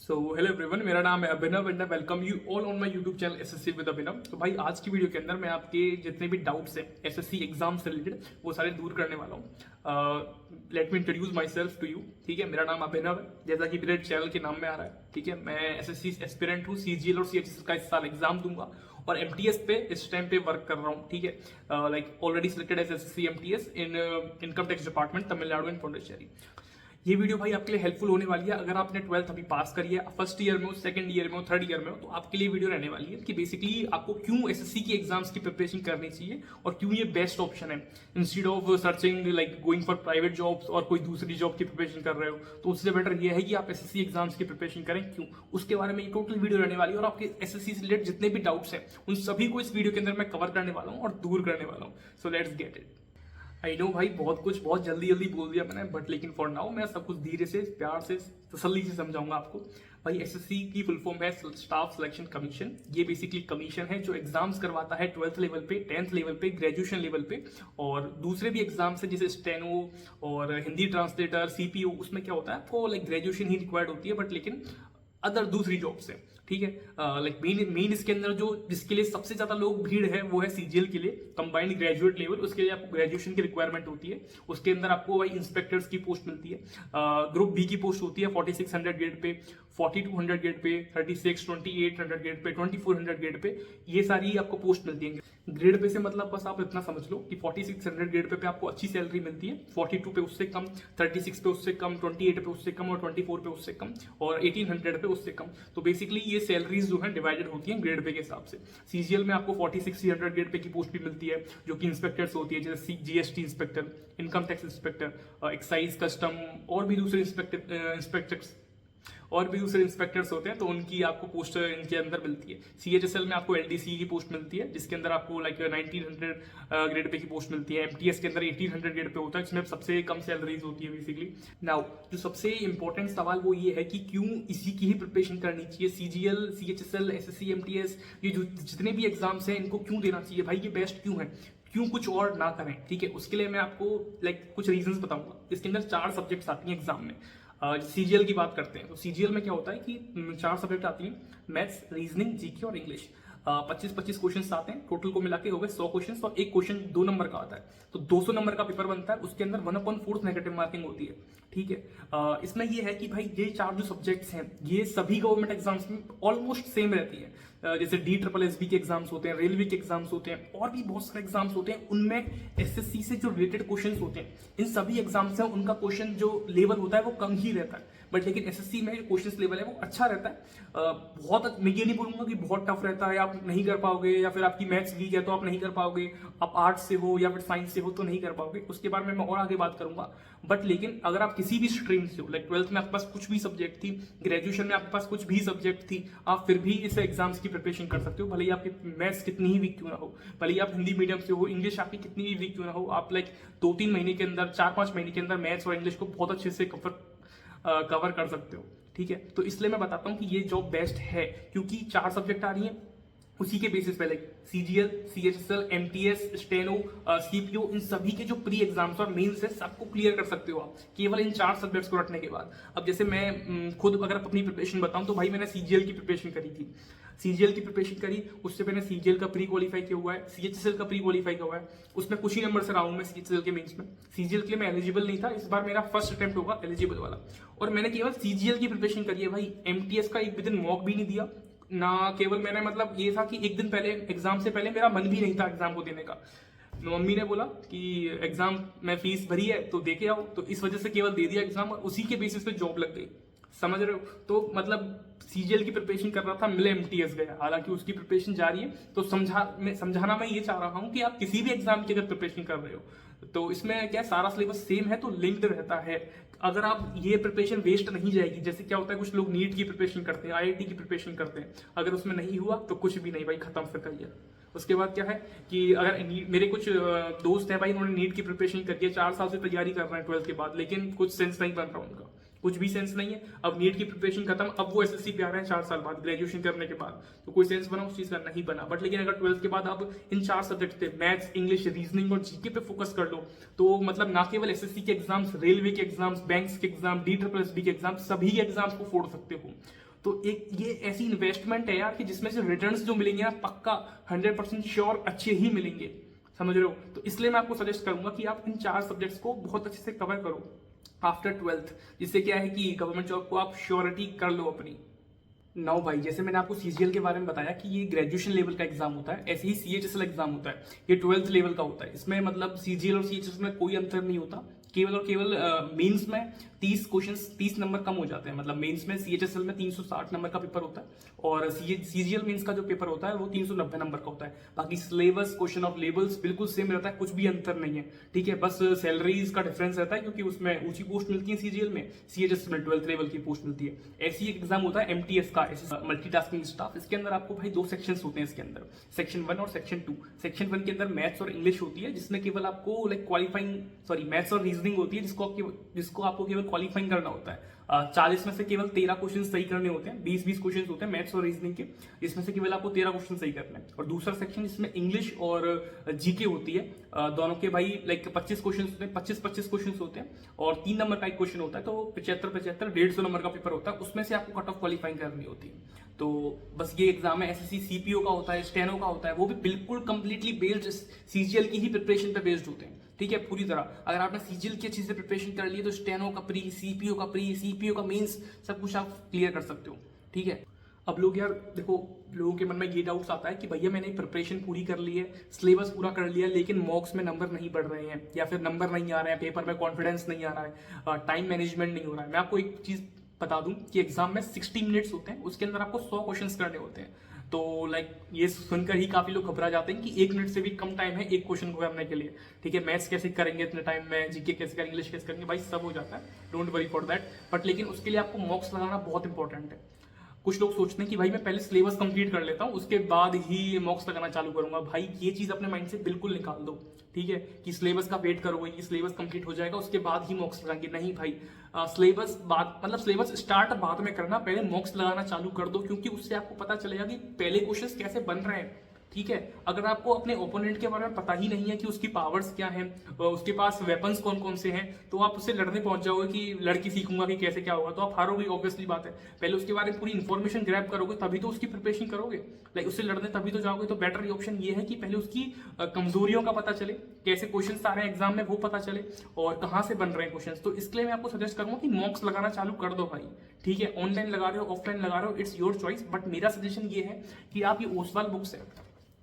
Hello everyone, मेरा नाम है Abhinav and I welcome you all on my YouTube channel SSC with Abhinav. तो भाई आज की वीडियो के अंदर मैं आपके जितने भी डाउट्स हैं एसएससी एग्जाम से रिलेटेड वो सारे दूर करने वाला हूँ। Let me introduce myself to you. ठीक है, मेरा नाम अभिनव है जैसा कि मेरे चैनल के नाम में आ रहा है। ठीक है, मैं एसएससी एस्पिरेंट हूँ, सीजीएल और सीएचएसएल का इस साल एग्जाम दूंगा और एमटीएस पे इस टाइम पे वर्क कर रहा हूँ। ठीक है, like already selected as SSC MTS in income tax department Tamil Nadu and Pondicherry. ये वीडियो भाई आपके लिए हेल्पफुल होने वाली है अगर आपने 12th अभी पास करी है, फर्स्ट ईयर में हो, सेकंड ईयर में हो, थर्ड ईयर में हो, तो आपके लिए वीडियो रहने वाली है कि बेसिकली आपको क्यों एसएससी की एग्जाम्स की प्रिपरेशन करनी चाहिए और क्यों ये बेस्ट ऑप्शन है instead of searching like going for private jobs और कोई दूसरी जॉब की प्रिपरेशन कर रहे हो। तो उससे बेटर ये है कि आप एसएससी एग्जाम्स की प्रिपरेशन करें, क्यों उसके बारे में ये टोटल वीडियो रहने वाली है और आपके एसएससी से रिलेटेड जितने भी डाउट्स हैं उन सभी को इस वीडियो के अंदर मैं कवर करने वाला हूँ और दूर करने वाला हूँ। So let's get it. I know भाई बहुत जल्दी बोल दिया मैंने, बट लेकिन फॉर नाउ मैं सब कुछ धीरे से प्यार से तसल्ली से समझाऊंगा आपको। भाई एसएससी की फुल फॉर्म है स्टाफ सिलेक्शन कमीशन। ये बेसिकली कमीशन है जो एग्जाम्स करवाता है 12th लेवल पे, 10th लेवल पे, ग्रेजुएशन लेवल पे और दूसरे भी एग्जाम्स है जैसे स्टेनो और हिंदी ट्रांसलेटर, सीपीओ। उसमें क्या होता है आपको लाइक ग्रेजुएशन ही रिक्वायर्ड होती है, बट लेकिन अदर दूसरी जॉब से। ठीक है, लाइक मेन इसके अंदर जो जिसके लिए सबसे ज्यादा लोग भीड़ है वो है सीजीएल के लिए, कंबाइंड ग्रेजुएट लेवल। उसके लिए आपको ग्रेजुएशन की रिक्वायरमेंट होती है। उसके अंदर आपको भाई इंस्पेक्टर्स की पोस्ट मिलती है, ग्रुप बी की पोस्ट होती है 4600 grade pay, 4200 grade pay, 36, 2800 grade pay, 2400 grade pay, ये सारी आपको पोस्ट मिलती है। ग्रेड पे से मतलब बस आप इतना समझ लो कि 4600 ग्रेड पे आपको अच्छी सैलरी मिलती है, 42 पे उससे कम, 36 पे उससे कम, 28 पे उससे कम और 24 पे उससे कम और 1800 पे उससे कम। तो बेसिकली ये सैलरीज जो है डिवाइडेड होती हैं ग्रेड पे के हिसाब से। सीजीएल में आपको 4600 ग्रेड पे की पोस्ट भी मिलती है जो कि इंस्पेक्टर्स होती है, जैसे GST inspector, income tax inspector, excise, custom और भी दूसरे इंस्पेक्टर्स होते हैं, तो उनकी आपको पोस्ट इनके अंदर मिलती है। सीएचएसएल में आपको एलडीसी की पोस्ट मिलती है जिसके अंदर आपको लाइक 1900 ग्रेड पे की पोस्ट मिलती है। एमटीएस के अंदर 1800 ग्रेड पे होता है, इसमें सबसे कम सैलरीज होती है बेसिकली। नाउ जो सबसे इंपॉर्टेंट सवाल वो ये है कि क्यों इसी की ही प्रिपरेशन करनी चाहिए। सीजीएल, सीएचएसएल, एसएससी, एमटीएस, ये जो जितने भी एग्जाम्स हैं इनको क्यों देना चाहिए भाई, ये बेस्ट क्यों है, क्यों कुछ और ना करें। ठीक है, उसके लिए मैं आपको लाइक कुछ रीजंस बताऊंगा। इसके अंदर 4 सब्जेक्ट्स आती हैं एग्जाम में। सीजीएल की बात करते हैं तो सीजीएल में क्या होता है कि 4 सब्जेक्ट आती हैं, मैथ्स, रीजनिंग, जीके और इंग्लिश। 25 क्वेश्चन आते हैं, टोटल को मिला के हो गए 100 क्वेश्चन और एक क्वेश्चन 2 नंबर का आता है, तो 200 नंबर का पेपर बनता है। उसके अंदर 1/4 नेगेटिव मार्किंग होती है। ठीक है, इसमें ये है कि भाई ये 4 जो सब्जेक्ट्स हैं ये सभी गवर्नमेंट एग्जाम्स में ऑलमोस्ट सेम रहती है। जैसे DSSB के एग्जाम्स होते हैं, रेलवे के एग्जाम्स होते हैं और भी बहुत सारे एग्जाम्स होते हैं, उनमें एसएससी से जो रिलेटेड क्वेश्चंस होते हैं इन सभी एग्जाम्स में उनका क्वेश्चन जो लेवल होता है वो कम ही रहता है, बट लेकिन एसएससी में जो क्वेश्चन लेवल है वो अच्छा रहता है। बहुत, मैं ये नहीं बोलूंगा कि बहुत टफ रहता है, आप नहीं कर पाओगे, या फिर आपकी मैथ्स वीक है तो आप नहीं कर पाओगे, आप आर्ट्स से हो या फिर साइंस से हो तो नहीं कर पाओगे, उसके बारे में मैं और आगे बात करूंगा। बट लेकिन अगर आप किसी भी स्ट्रीम से हो, लाइक 12th में आपके पास कुछ भी सब्जेक्ट थी, ग्रेजुएशन में आपके पास कुछ भी सब्जेक्ट थी, आप फिर भी इस एग्जाम्स की प्रिपरेशन कर सकते हो। भले ही आपकी मैथ्स कितनी ही वीक क्यों ना हो, भले ही आप हिंदी मीडियम से हो, इंग्लिश आपकी कितनी भी वीक क्यों ना हो, आप लाइक 2-3 महीने के अंदर, 4-5 महीने के अंदर मैथ्स और इंग्लिश को बहुत अच्छे से कवर कर सकते हो। ठीक है, तो इसलिए मैं बताता हूँ कि ये जॉब बेस्ट है क्योंकि 4 सब्जेक्ट आ रही हैं, उसी के बेसिस पे like CGL, CHSL, MTS, steno, CPO, इन सभी के जो प्री एग्जाम्स और मेंस है सबको क्लियर कर सकते हो आप केवल इन 4 सब्जेक्ट्स को रटने के बाद। अब जैसे मैं खुद अगर अपनी प्रिपरेशन बताऊं तो भाई मैंने सीजीएल की प्रिपरेशन करी थी। सीजीएल की प्रिपरेशन करी, उससे मैंने सीजीएल का प्री क्वालिफाई किया हुआ है, सीएचएसएल का प्री क्वालिफाई किया हुआ है, उसमें कुछ ही नंबर से रहा हूं मैं सीएचएसएल के मेंस में। सीजीएल के लिए मैं एलिजिबल नहीं था, इस बार मेरा फर्स्ट अटेम्प्ट होगा एलिजिबल वाला, और मैंने केवल सीजीएल की प्रिपरेशन करी है भाई। एमटीएस का एक भी दिन मॉक भी नहीं दिया ना, केवल मैंने मतलब ये था कि एक दिन पहले, एग्जाम से पहले मेरा मन भी नहीं था एग्जाम को देने का। मम्मी ने बोला कि एग्जाम में फीस भरी है तो दे के आओ, तो इस वजह से केवल दे दिया एग्जाम और उसी के बेसिस पे जॉब लग गई। समझ रहे हो? तो मतलब सीजीएल की प्रिपरेशन कर रहा था, मिले एमटीएस गया, हालांकि उसकी प्रिपरेशन जारी है। तो समझाना मैं ये चाह रहा हूँ कि आप किसी भी एग्जाम की अगर प्रिपरेशन कर रहे हो तो इसमें क्या सारा सिलेबस सेम है तो लिंक्ड रहता है। अगर आप ये प्रिपरेशन वेस्ट नहीं जाएगी। जैसे क्या होता है कुछ लोग नीट की प्रिपरेशन करते हैं, आईआईटी की प्रिपरेशन करते हैं, अगर उसमें नहीं हुआ तो कुछ भी नहीं भाई, खत्म फिर करिए। उसके बाद क्या है कि अगर मेरे कुछ दोस्त हैं भाई, उन्होंने नीट की प्रिपरेशन करी है, 4 साल से तैयारी कर रहे हैं 12th के बाद, लेकिन कुछ सेंस नहीं बन रहा उनका, कुछ भी सेंस नहीं है। अब नीट की प्रिपरेशन खत्म, अब वो एसएससी पे आ रहे हैं 4 साल बाद ग्रेजुएशन करने के बाद, तो कोई सेंस बना उस चीज का? नहीं बना। बट लेकिन अगर 12th के बाद आप इन 4 सब्जेक्ट पे मैथ्स, इंग्लिश, रीजनिंग और जीके पे फोकस कर लो तो मतलब ना केवल एसएससी के एग्जाम्स, रेलवे के एग्जाम्स, बैंक्स के एग्जाम, DSSB के एग्जाम, सभी के एग्जाम्स को फोड़ सकते हो। तो एक ये ऐसी इन्वेस्टमेंट है यार कि जिसमें से रिटर्न्स जो मिलेंगे ना पक्का 100% श्योर अच्छे ही मिलेंगे, समझ रहे हो। तो इसलिए मैं आपको सजेस्ट करूंगा कि आप इन 4 सब्जेक्ट्स को बहुत अच्छे से कवर करो आफ्टर 12th, जिससे क्या है कि गवर्नमेंट जॉब को आप श्योरिटी कर लो अपनी। नाउ भाई, जैसे मैंने आपको सीजीएल के बारे में बताया कि ये ग्रेजुएशन लेवल का एग्जाम होता है, ऐसे ही सीएचएसएल एग्जाम होता है, ये 12th लेवल का होता है। इसमें मतलब सीजीएल और सीएचएसएल में कोई अंतर नहीं होता, केवल और केवल मेंस में 30 क्वेश्चंस 30 नंबर कम हो जाते हैं। मतलब मेंस में सीएचएसएल में 360 नंबर का पेपर होता है और सीजीएल मेंस का जो पेपर होता है वो 390 नंबर का होता है। बाकी सिलेबस, क्वेश्चन ऑफ लेवल्स बिल्कुल सेम रहता है, कुछ भी अंतर नहीं है, ठीक है। बस सैलरीज का डिफरेंस रहता है क्योंकि उसमें ऊंची पोस्ट मिलती है सीजीएल में, सीएचएसएल में 12th लेवल की पोस्ट मिलती है। ऐसी एक एग्जाम होता है एमटीएस का, मल्टीटास्किंग स्टाफ। इसके अंदर आपको भाई 2 सेक्शंस होते हैं इसके अंदर, सेक्शन 1 और सेक्शन 2। सेक्शन 1 के अंदर मैथ्स और इंग्लिश होती है, जिसमें केवल आपको मैथ्स और रीजनिंग होती है, जिसको आपको केवल क्वालिफाइंग करना होता है। 40 में से केवल 13 क्वेश्चन सही करने होते हैं, 20-20 क्वेश्चन होते हैं मैथ्स और रीजनिंग के, इसमें से केवल आपको 13 क्वेश्चन सही करने हैं। और दूसरा सेक्शन इसमें इंग्लिश और जीके होती है, दोनों के भाई 25 क्वेश्चन होते हैं, 25-25 क्वेश्चन होते हैं और 3 नंबर का एक क्वेश्चन होता है, तो 75-75 150 नंबर का पेपर होता है, उसमें से आपको कट ऑफ क्वालिफाइंग करनी होती है। तो बस ये एग्जाम है। एसएससी सीपीओ का होता है, स्टेनो का होता है, वो भी बिल्कुल कंप्लीटली बेस्ड सीजीएल की ही प्रिपरेशन पे बेस्ड होते हैं, ठीक है, पूरी तरह। अगर आपने सीजीएल की अच्छी से प्रिपरेशन कर ली तो स्टेनो का प्री, सीपीओ का प्री, सीपीओ का मेंस सब कुछ आप क्लियर कर सकते हो, ठीक है। अब लोग यार देखो, लोगों के मन में ये डाउट्स आता है कि भैया मैंने प्रिपरेशन पूरी कर ली है, सिलेबस पूरा कर लिया, लेकिन मॉक्स में नंबर नहीं बढ़ रहे हैं या फिर नंबर नहीं आ रहे हैं, पेपर में कॉन्फिडेंस नहीं आ रहा है, टाइम मैनेजमेंट नहीं हो रहा है। मैं आपको एक चीज बता दूं कि एग्जाम में 60 मिनट्स होते हैं, उसके अंदर आपको 100 क्वेश्चंस करने होते हैं। तो ये सुनकर ही काफी लोग घबरा जाते हैं कि 1 मिनट से भी कम टाइम है एक क्वेश्चन को करने के लिए, ठीक है। मैथ्स कैसे करेंगे इतने टाइम में, जीके कैसे करेंगे, इंग्लिश कैसे करेंगे, भाई सब हो जाता है, don't worry for that. But लेकिन उसके लिए आपको मॉक्स लगाना बहुत इंपॉर्टेंट है। कुछ लोग सोचते हैं कि भाई मैं पहले सिलेबस कंप्लीट कर लेता हूँ उसके बाद ही मॉक्स लगाना चालू करूंगा। भाई ये चीज अपने माइंड से बिल्कुल निकाल दो, ठीक है, कि सिलेबस का वेट करोगे कि सिलेबस कंप्लीट हो जाएगा उसके बाद ही मॉक्स लगाएंगे। नहीं भाई, सिलेबस स्टार्ट बाद में करना, पहले मॉक्स लगाना चालू कर दो, क्योंकि उससे आपको पता चलेगा कि पहले क्वेश्चंस कैसे बन रहे हैं, ठीक है। अगर आपको अपने ओपोनेंट के बारे में पता ही नहीं है कि उसकी पावर्स क्या हैं, उसके पास वेपन्स कौन कौन से हैं, तो आप उससे लड़ने पहुंच जाओगे कि लड़की सीखूंगा कि कैसे क्या होगा, तो आप हारोगे, ऑब्वियसली बात है। पहले उसके बारे में पूरी इन्फॉर्मेशन ग्रैब करोगे तभी तो उसकी प्रिपरेशन करोगे, लाइक उससे लड़ने तभी तो जाओगे। तो बेटर ऑप्शन ये है कि पहले उसकी कमजोरियों का पता चले, कैसे क्वेश्चन आ रहे हैं एग्जाम में वो पता चले और कहाँ से बन रहे हैं क्वेश्चन। तो इसके लिए मैं आपको सजेस्ट करूंगा कि मॉक्स लगाना चालू कर दो भाई, ठीक है। ऑनलाइन लगा रहे हो, ऑफलाइन लगा रहे हो, इट्स योर चॉइस, बट मेरा सजेशन ये है कि आप ये ओसवाल बुक्स है,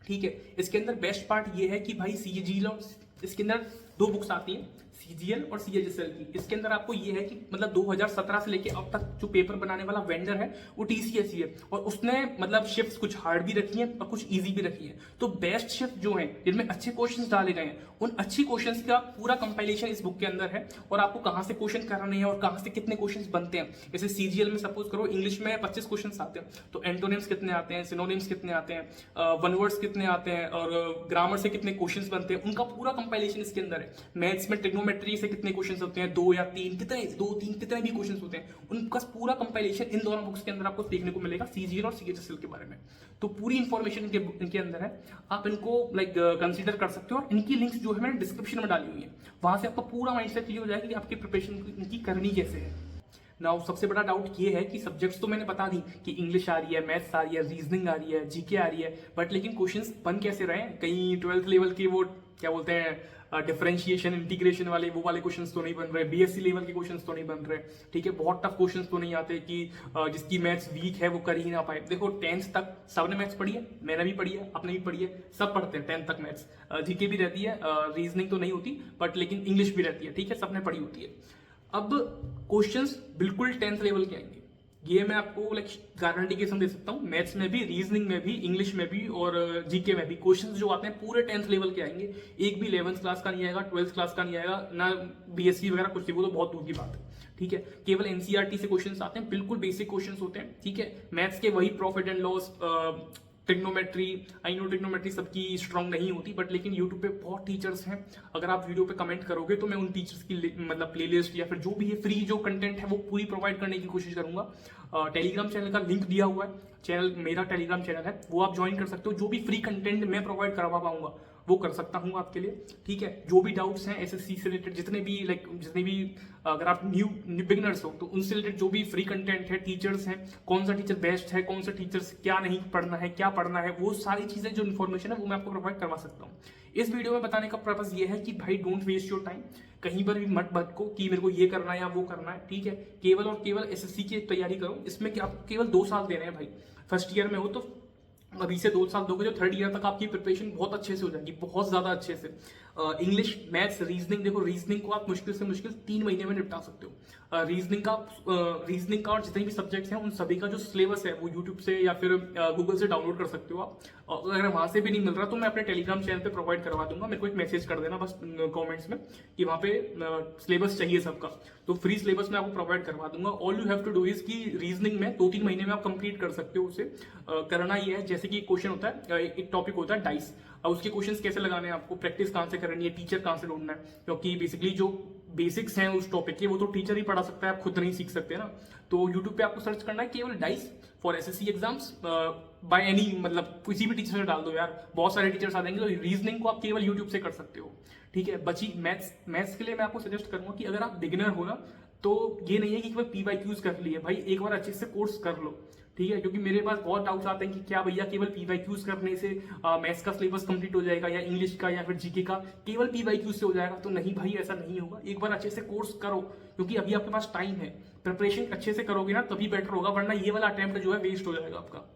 ठीक है, इसके अंदर बेस्ट पार्ट ये है कि भाई सीजीएल और इसके अंदर 2 बुक्स आती हैं, सीजीएल और सीएचएसएल की। इसके अंदर आपको ये है कि मतलब 2017 से लेके अब तक जो पेपर बनाने वाला वेंडर है वो टीसीएस ही है, और उसने मतलब शिफ्ट्स कुछ हार्ड भी रखी हैं और कुछ इजी भी रखी है। तो बेस्ट शिफ्ट जो है जिनमें अच्छे क्वेश्चंस डाले गए हैं, उन अच्छी क्वेश्चंस का पूरा कंपाइलेशन इस बुक के अंदर है, और आपको कहां से क्वेश्चन कराने हैं और कहां से कितने क्वेश्चंस बनते हैं। जैसे सीजीएल में सपोज करो इंग्लिश में 25 क्वेश्चंस आते हैं, तो एंटोनिम्स कितने आते हैं, सिनोनिम्स कितने आते हैं, वन वर्ड्स कितने आते हैं, और ग्रामर से कितने क्वेश्चंस बनते हैं, उनका पूरा कंपाइलेशन इसके अंदर है। मैथ्स में ट्रिग्नोमेट्री से कितने क्वेश्चंस होते हैं, 2 या 3, दो तीन कितने भी क्वेश्चंस होते हैं, उनका पूरा कंपाइलेशन इन दोनों बुक्स के अंदर आपको देखने को मिलेगा, सीजीएल और सीएचएसएल के बारे में। तो पूरी इंफॉर्मेशन इनके अंदर है, आप इनको कंसीडर कर सकते हो, और इनकी लिंक्स जो है मैंने डिस्क्रिप्शन में डाली हुई है, वहां से आपका पूरा माइंडसेट क्लियर हो जाएगा कि आपकी प्रिपरेशन इनकी करनी कैसे है। नाउ सबसे बड़ा डाउट ये है कि सब्जेक्ट्स तो मैंने बता दी कि इंग्लिश आ रही है, मैथ्स आ रही है, रीजनिंग आ रही है, जीके आ रही है, बट लेकिन क्वेश्चंस बन कैसे रहे हैं। कहीं 12th लेवल के वो क्या बोलते हैं डिफरेंशिएशन, इंटीग्रेशन वाले वो वाले क्वेश्चंस तो नहीं बन रहे, बीएससी लेवल के क्वेश्चंस तो नहीं बन रहे, ठीक है। बहुत टफ क्वेश्चंस तो नहीं आते कि जिसकी मैथ्स वीक है वो कर ही ना पाए। देखो 10th तक सबने मैथ्स पढ़ी है, मैंने भी पढ़ी है, आपने भी पढ़ी है, सब पढ़ते हैं 10th तक मैथ्स। जीके भी रहती है, रीजनिंग तो नहीं होती, बट लेकिन इंग्लिश भी रहती है, ठीक है, सबने पढ़ी होती है। अब क्वेश्चंस बिल्कुल 10th लेवल के आएंगे, ये मैं आपको गारंटी के साथ दे सकता हूँ। मैथ्स में भी, रीजनिंग में भी, इंग्लिश में भी और जीके में भी क्वेश्चंस जो आते हैं पूरे 10th लेवल के आएंगे। एक भी 11th क्लास का नहीं आएगा, 12th क्लास का नहीं आएगा, ना बीएससी वगैरह कुछ भी, वो तो बहुत दूर की बात है, ठीक है। केवल एनसीईआरटी से क्वेश्चंस आते हैं, बिल्कुल बेसिक क्वेश्चंस होते हैं, ठीक है। मैथ्स के वही profit and loss, trigonometry, I know trigonometry सबकी स्ट्रांग नहीं होती, बट लेकिन यूट्यूब पे बहुत टीचर्स हैं, अगर आप वीडियो पे कमेंट करोगे तो मैं उन टीचर्स की मतलब प्लेलिस्ट या फिर जो भी है फ्री जो कंटेंट है वो पूरी प्रोवाइड करने की कोशिश करूंगा। टेलीग्राम चैनल का लिंक दिया हुआ है, चैनल मेरा टेलीग्राम चैनल है, वो आप ज्वाइन कर सकते हो। जो भी फ्री कंटेंट मैं प्रोवाइड करवा पाऊंगा वो कर सकता हूँ आपके लिए। ठीक है, जो भी डाउट्स हैं एसएससी से रिलेटेड, जितने भी अगर आप न्यू बिगिनर्स हो तो उनसे रिलेटेड जो भी फ्री कंटेंट है, टीचर्स हैं, कौन सा टीचर बेस्ट है, कौन सा टीचर से क्या नहीं पढ़ना है, क्या पढ़ना है, वो सारी चीजें जो इन्फॉर्मेशन है वो मैं आपको प्रोवाइड करवा सकता हूँ। इस वीडियो में बताने का पर्पस ये है कि भाई डोंट वेस्ट योर टाइम, कहीं पर भी मत भटको कि मेरे को ये करना है या वो करना है। ठीक है, केवल और केवल एसएससी की तैयारी करो। इसमें कि आपको केवल 2 साल देने हैं भाई। फर्स्ट ईयर में हो तो अभी से 2 साल दोगे, जो थर्ड ईयर तक आपकी प्रिपरेशन बहुत अच्छे से हो जाएगी, बहुत ज्यादा अच्छे से। इंग्लिश, मैथ्स, रीजनिंग, देखो रीजनिंग को आप मुश्किल से मुश्किल 3 महीने में निपटा सकते हो। रीजनिंग का और जितने भी सब्जेक्ट्स हैं उन सभी का जो सिलेबस है वो यूट्यूब से या फिर गूगल से डाउनलोड कर सकते हो आप। अगर वहां से भी नहीं मिल रहा तो मैं अपने टेलीग्राम चैनल पे प्रोवाइड करवा दूंगा। मेरे को एक मैसेज कर देना बस कमेंट्स में कि वहाँ पे सिलेबस चाहिए सबका, तो फ्री सिलेबस मैं आपको प्रोवाइड करवा दूंगा। All you have to do is कि रीजनिंग में 2-3 महीने में आप कंप्लीट कर सकते हो उसे। करना ये है, जैसे कि क्वेश्चन होता है, एक टॉपिक होता है डाइस, और उसके क्वेश्चंस कैसे लगाने हैं आपको, प्रैक्टिस कहाँ से करनी है, टीचर कहाँ से ढूंढना है, क्योंकि बेसिकली जो बेसिक्स हैं उस टॉपिक के वो तो टीचर ही पढ़ा सकता है, आप खुद नहीं सीख सकते ना। तो यूट्यूब पे आपको सर्च करना है केवल dice for SSC exams by any, मतलब किसी भी टीचर से डाल दो यार, बहुत सारे टीचर्स आ जाएंगे। तो रीजनिंग को आप केवल यूट्यूब से कर सकते हो। ठीक है, बची मैथ्स के लिए मैं आपको सजेस्ट करूंगा कि अगर आप बिगिनर हो ना तो ये नहीं है कि केवल PYQs कर लिए, भाई एक बार अच्छे से कोर्स कर लो। ठीक है, क्योंकि मेरे पास बहुत डाउट्स आते हैं कि क्या भैया केवल PYQs करने से मैथ्स का सिलेबस कंप्लीट हो जाएगा, या इंग्लिश का या फिर जीके का केवल PYQs से हो जाएगा। तो नहीं भाई, ऐसा नहीं होगा। एक बार अच्छे से कोर्स करो, क्योंकि अभी आपके पास टाइम है। प्रिपरेशन अच्छे से करोगे ना तभी बेटर होगा, वरना ये वाला अटेम्प्ट जो है वेस्ट हो जाएगा आपका।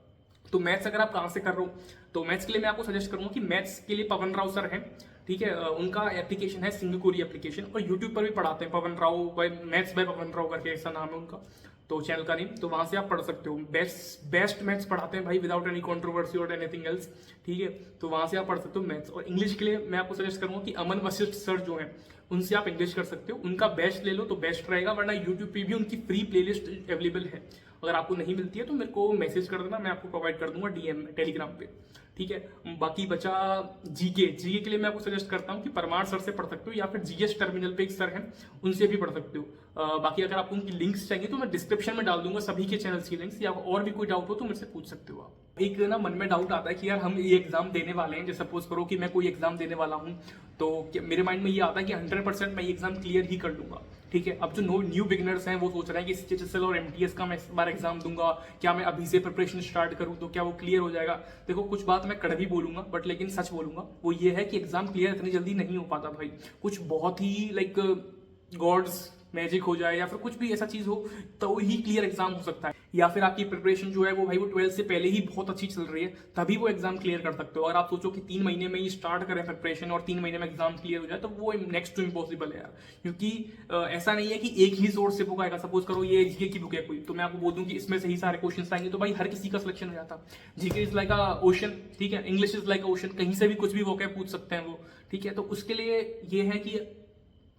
तो मैथ्स अगर आप कहाँ से कर रहे हो, तो मैथ्स के लिए मैं आपको सजेस्ट करूंगा कि मैथ्स के लिए पवन राव सर हैं। ठीक है, उनका एप्लीकेशन है सिंगकोरी एप्लीकेशन, और यूट्यूब पर भी पढ़ाते हैं। पवन राव बाय मैथ्स बाय पवन राव करके ऐसा नाम है उनका, तो चैनल का नेम। तो वहां से आप पढ़ सकते हो। बेस्ट मैथ्स पढ़ाते हैं भाई, विदाउट एनी कंट्रोवर्सी और एनीथिंग एल्स। ठीक है, तो वहां से आप पढ़ सकते हो मैथ्स। और इंग्लिश के लिए मैं आपको सजेस्ट करूंगा कि अमन वशिष्ठ सर जो हैं उनसे आप इंग्लिश कर सकते हो। उनका बेस्ट ले लो तो बेस्ट रहेगा, वरना यूट्यूब पे भी उनकी फ्री प्लेलिस्ट अवेलेबल है। अगर आपको नहीं मिलती है तो मेरे को मैसेज कर देना, मैं आपको प्रोवाइड कर दूंगा DM में, टेलीग्राम पे। ठीक है, बाकी बचा जीके के लिए मैं आपको सजेस्ट करता हूँ कि परमार सर से पढ़ सकते हो, या फिर GS टर्मिनल पे एक सर हैं उनसे भी पढ़ सकते हो। बाकी अगर आपको उनकी लिंक्स चाहिए तो मैं डिस्क्रिप्शन में डाल दूंगा सभी के चैनल्स की लिंक्स, या और भी कोई डाउट हो तो मुझसे पूछ सकते हो आप। एक ना मन में डाउट आता है कि यार हम ये एग्जाम देने वाले हैं, जैसे सपोज करो कि मैं कोई एग्जाम देने वाला हूँ, तो मेरे माइंड में ये आता है कि 100% मैं ये एग्जाम क्लियर ही कर लूंगा। ठीक है, अब जो न्यू बिगिनर्स हैं वो सोच रहे हैं कि CHSL और MTS का मैं इस बार एग्जाम दूंगा, क्या मैं अभी से प्रिपरेशन स्टार्ट करूं तो क्या वो क्लियर हो जाएगा। देखो, कुछ बात मैं कड़वी बोलूंगा बट लेकिन सच बोलूंगा, वो ये है कि एग्जाम क्लियर इतनी जल्दी नहीं हो पाता भाई। कुछ बहुत ही लाइक गॉड्स मैजिक हो जाए या फिर कुछ भी ऐसा चीज हो तो ही क्लियर एग्जाम हो सकता है, या फिर आपकी प्रिपरेशन जो है वो भाई वो 12th से पहले ही बहुत अच्छी चल रही है, तभी वो एग्जाम क्लियर कर सकते हो। अगर आप सोचो कि 3 महीने में ही स्टार्ट करें प्रिपरेशन और 3 महीने में एग्जाम क्लियर हो जाए, तो वो नेक्स्ट टू इम्पॉसिबल है यार। क्योंकि ऐसा नहीं है कि एक ही सोर्स से बुक आएगा। सपोज करो ये जीके की बुक है कोई, तो मैं आपको बोल दूं कि इसमें से ही सारे क्वेश्चन आएंगे, तो भाई हर किसी का सिलेक्शन हो जाता। GK is like a ocean, ठीक है, English is like a ocean, कहीं से भी कुछ भी वोकैब पूछ सकते हैं वो। ठीक है, तो उसके लिए ये है कि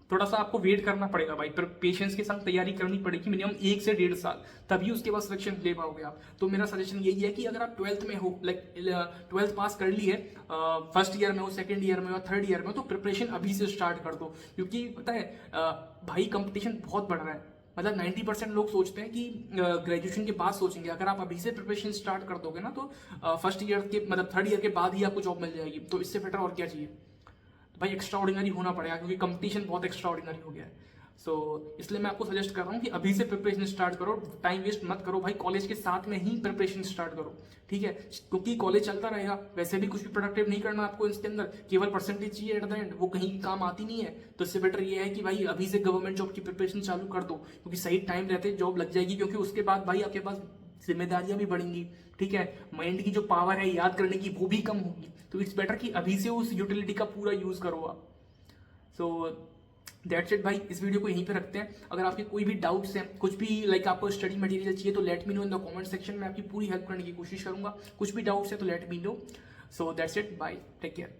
थोड़ा सा आपको वेट करना पड़ेगा भाई, पर पेशेंस के साथ तैयारी करनी पड़ेगी मिनिमम 1 से 1.5 साल, तभी उसके बाद सिलेक्शन ले पाओगे आप। तो मेरा सजेशन यही है कि अगर आप 12th में हो, लाइक 12th पास कर ली है, फर्स्ट ईयर में हो, सेकंड ईयर में हो, थर्ड ईयर में हो, तो प्रिपरेशन अभी से स्टार्ट कर दो। क्योंकि पता है भाई कंपटीशन बहुत बढ़ रहा है। मतलब 90% लोग सोचते हैं कि ग्रेजुएशन के बाद सोचेंगे, अगर आप अभी से प्रिपरेशन स्टार्ट कर दोगे ना तो फर्स्ट ईयर के मतलब थर्ड ईयर के बाद ही आपको जॉब मिल जाएगी। तो इससे बेटर और क्या चाहिए भाई, एक्स्ट्रा ऑर्डिनरी होना पड़ेगा, क्योंकि कंपटीशन बहुत एक्स्ट्रा ऑर्डिनरी हो गया है। सो इसलिए मैं आपको सजेस्ट कर रहा हूँ कि अभी से प्रिपरेशन स्टार्ट करो, टाइम वेस्ट मत करो भाई, कॉलेज के साथ में ही प्रिपरेशन स्टार्ट करो। ठीक है, क्योंकि कॉलेज चलता रहेगा, वैसे भी कुछ भी प्रोडक्टिव नहीं करना आपको इसके अंदर, केवल परसेंटेज चाहिए एट द एंड, वो कहीं काम आती नहीं है। तो इससे बेटर ये है कि भाई अभी से गवर्नमेंट जॉब की प्रिपरेशन चालू कर दो, क्योंकि सही टाइम रहते जॉब लग जाएगी, क्योंकि उसके बाद भाई आपके पास जिम्मेदारियां भी बढ़ेंगी। ठीक है, माइंड की जो पावर है याद करने की वो भी कम होगी। तो इट्स बेटर कि अभी से उस यूटिलिटी का पूरा यूज करो आप। सो दैट्स इट भाई, इस वीडियो को यहीं पे रखते हैं। अगर आपके कोई भी डाउट्स हैं, कुछ भी लाइक आपको स्टडी मटेरियल चाहिए तो let me no in the comment section में, आपकी पूरी हेल्प करने की कोशिश करूंगा। कुछ भी डाउट्स है तो let me know. So that's it, bye, take care.